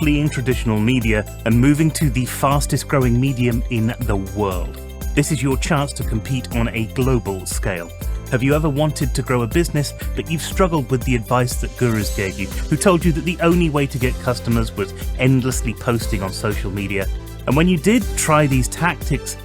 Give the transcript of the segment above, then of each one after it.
fleeing traditional media and moving to the fastest growing medium in the world. This is your chance to compete on a global scale. Have you ever wanted to grow a business, but you've struggled with the advice that gurus gave you, who told you that the only way to get customers was endlessly posting on social media? And when you did try these tactics,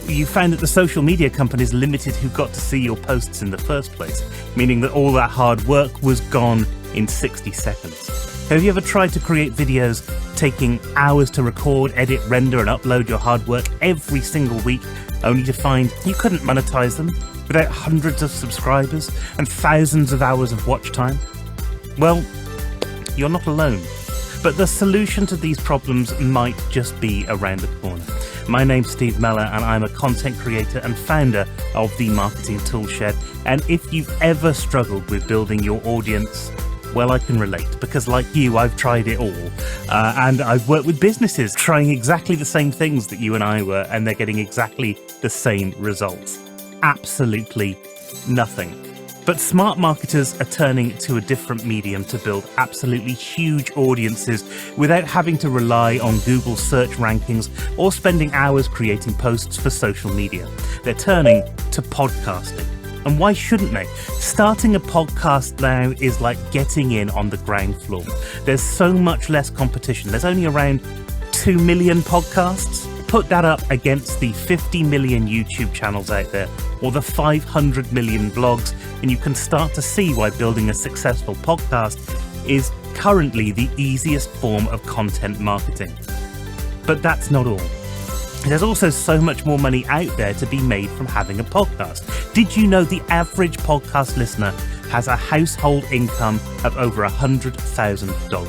you found that the social media companies limited who got to see your posts in the first place, meaning that all that hard work was gone in 60 seconds. Have you ever tried to create videos taking hours to record, edit, render and upload your hard work every single week, only to find you couldn't monetize them without hundreds of subscribers and thousands of hours of watch time? Well, you're not alone. But the solution to these problems might just be around the corner. My name's Steve Meller and I'm a content creator and founder of the Marketing Toolshed. And if you've ever struggled with building your audience, well, I can relate, because like you, I've tried it all. And I've worked with businesses trying exactly the same things that you and I were, and they're getting exactly the same results. Absolutely nothing. But smart marketers are turning to a different medium to build absolutely huge audiences without having to rely on Google search rankings or spending hours creating posts for social media. They're turning to podcasting. And why shouldn't they? Starting a podcast now is like getting in on the ground floor. There's so much less competition. There's only around 2 million podcasts. Put that up against the 50 million YouTube channels out there, or the 500 million blogs, and you can start to see why building a successful podcast is currently the easiest form of content marketing. But that's not all. There's also so much more money out there to be made from having a podcast. Did you know the average podcast listener has a household income of over $100,000?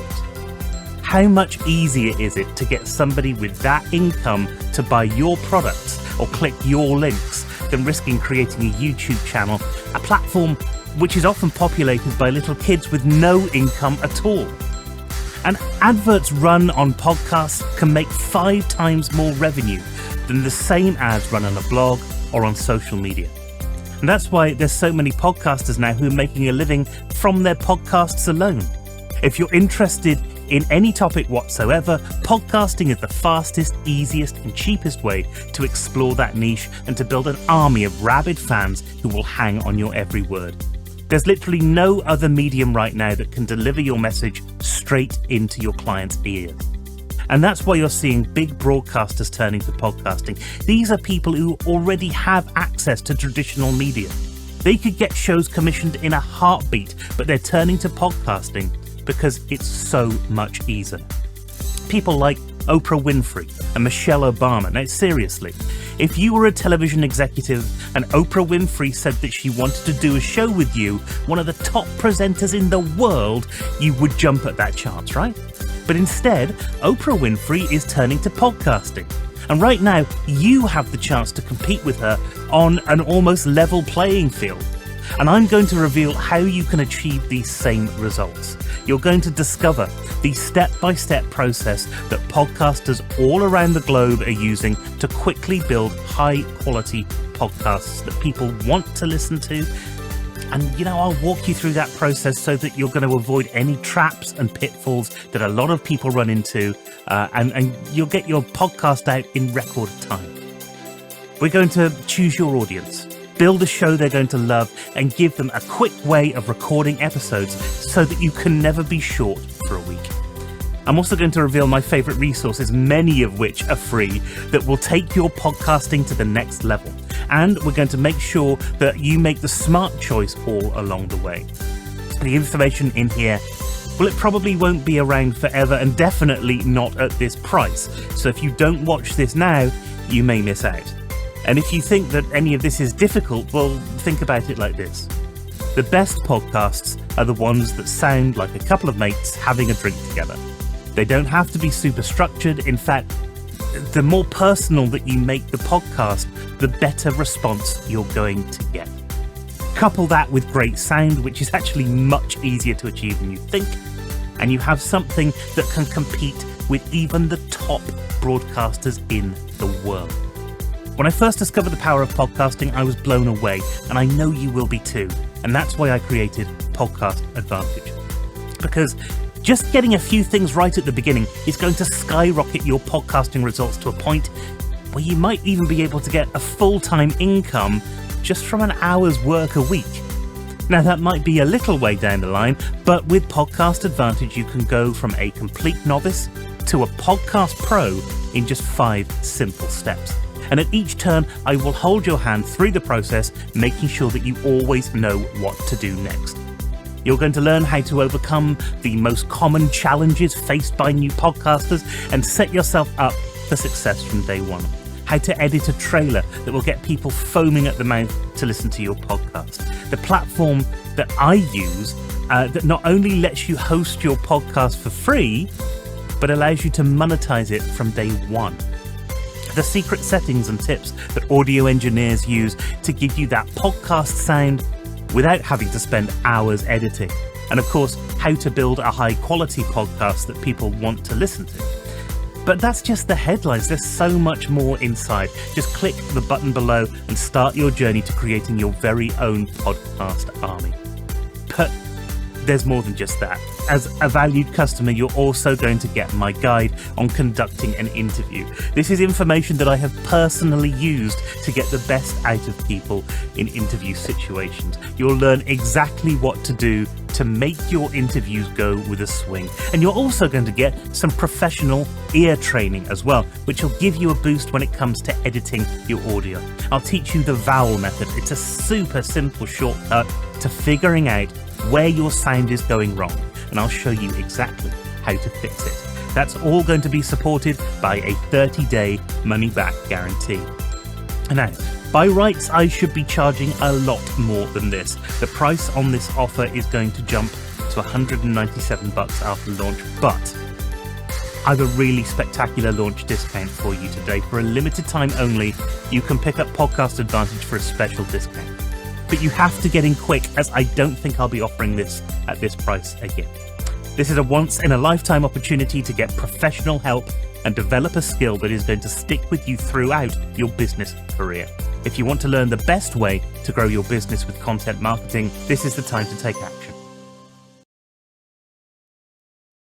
How much easier is it to get somebody with that income to buy your products or click your links than risking creating a YouTube channel, a platform which is often populated by little kids with no income at all? And adverts run on podcasts can make 5 times more revenue than the same ads run on a blog or on social media. And that's why there's so many podcasters now who are making a living from their podcasts alone. If you're interested in any topic whatsoever, podcasting is the fastest, easiest and cheapest way to explore that niche and to build an army of rabid fans who will hang on your every word. There's literally no other medium right now that can deliver your message straight into your client's ears. And that's why you're seeing big broadcasters turning to podcasting. These are people who already have access to traditional media. They could get shows commissioned in a heartbeat, but they're turning to podcasting because it's so much easier. People like Oprah Winfrey and Michelle Obama. Now, seriously, if you were a television executive and Oprah Winfrey said that she wanted to do a show with you, one of the top presenters in the world, you would jump at that chance, right? But instead, Oprah Winfrey is turning to podcasting. And right now, you have the chance to compete with her on an almost level playing field. And I'm going to reveal how you can achieve these same results. You're going to discover the step-by-step process that podcasters all around the globe are using to quickly build high-quality podcasts that people want to listen to. And, I'll walk you through that process so that you're going to avoid any traps and pitfalls that a lot of people run into, and you'll get your podcast out in record time. We're going to choose your audience, build a show they're going to love, and give them a quick way of recording episodes so that you can never be short for a week. I'm also going to reveal my favorite resources, many of which are free, that will take your podcasting to the next level. And we're going to make sure that you make the smart choice all along the way. The information in here, well, it probably won't be around forever, and definitely not at this price. So if you don't watch this now, you may miss out. And if you think that any of this is difficult, well, think about it like this. The best podcasts are the ones that sound like a couple of mates having a drink together. They don't have to be super structured. In fact, the more personal that you make the podcast, the better response you're going to get. Couple that with great sound, which is actually much easier to achieve than you think, and you have something that can compete with even the top broadcasters in the world. When I first discovered the power of podcasting, I was blown away, and I know you will be too. And that's why I created Podcast Advantage. Because Just getting a few things right at the beginning is going to skyrocket your podcasting results to a point where you might even be able to get a full-time income just from an hour's work a week. Now that might be a little way down the line, but with Podcast Advantage you can go from a complete novice to a podcast pro in just 5 simple steps. And at each turn, I will hold your hand through the process, making sure that you always know what to do next. You're going to learn how to overcome the most common challenges faced by new podcasters and set yourself up for success from day one. How to edit a trailer that will get people foaming at the mouth to listen to your podcast. The platform that I use that not only lets you host your podcast for free, but allows you to monetize it from day one. The secret settings and tips that audio engineers use to give you that podcast sound without having to spend hours editing. And of course, how to build a high quality podcast that people want to listen to. But that's just the headlines. There's so much more inside. Just click the button below and start your journey to creating your very own podcast army. But there's more than just that. As a valued customer, you're also going to get my guide on conducting an interview. This is information that I have personally used to get the best out of people in interview situations. You'll learn exactly what to do to make your interviews go with a swing. And you're also going to get some professional ear training as well, which will give you a boost when it comes to editing your audio. I'll teach you the vowel method. It's a super simple shortcut to figuring out where your sound is going wrong, and I'll show you exactly how to fix it. That's all going to be supported by a 30-day money-back guarantee. Now, by rights, I should be charging a lot more than this. The price on this offer is going to jump to $197 after launch, but I have a really spectacular launch discount for you today. For a limited time only, you can pick up Podcast Advantage for a special discount. But you have to get in quick, as I don't think I'll be offering this at this price again. This is a once-in-a-lifetime opportunity to get professional help and develop a skill that is going to stick with you throughout your business career. If you want to learn the best way to grow your business with content marketing, this is the time to take action.